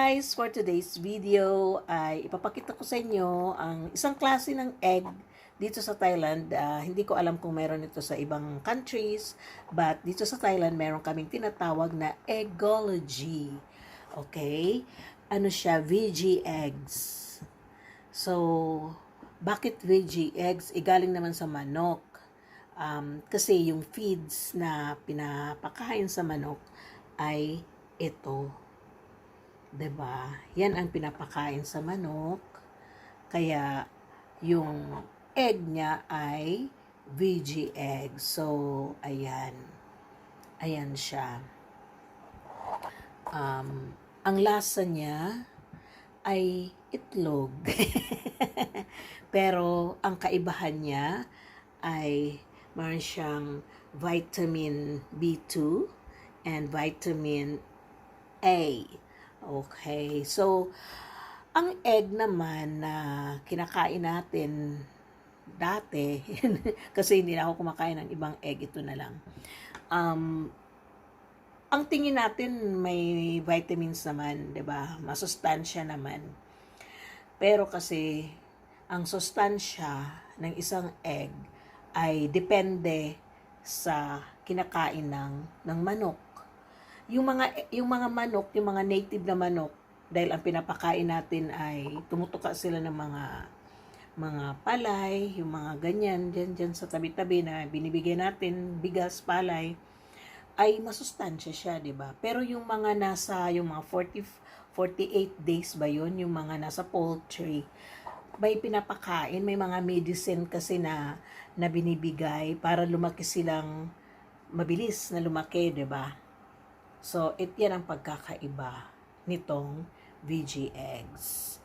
guys! For today's video ay ipapakita ko sa inyo ang isang klase ng egg dito sa Thailand. Hindi ko alam kung meron ito sa ibang countries, but dito sa Thailand meron kaming tinatawag na eggology. Okay? Ano siya? VG eggs. So, bakit VG eggs? Galing naman sa manok. Kasi yung feeds na pinapakain sa manok ay ito. 'Di ba? Yan ang pinapakain sa manok. Kaya yung egg niya ay VG egg. So, ayan. Ayan siya. Ang lasa niya ay itlog. Pero ang kaibahan niya ay meron siyang vitamin B2 and vitamin A. Okay. So, ang egg naman na kinakain natin dati, kasi hindi na ako kumakain ng ibang egg, ito na lang. Ang tingin natin may vitamins naman, 'di ba? Masustansya naman. Pero kasi ang sustansya ng isang egg ay depende sa kinakain ng manok. Yung mga manok, yung mga native na manok, dahil ang pinapakain natin ay tumutuka sila ng mga palay, yung mga ganyan diyan sa tabi-tabi na binibigyan natin, bigas, palay, ay masustansya siya, 'di ba? Pero yung mga yung mga 48 days ba 'yun, yung mga nasa poultry, may pinapakain, may mga medicine kasi na binibigay para lumaki silang mabilis na lumaki, 'di ba? So, yan ang pagkakaiba nitong VG eggs.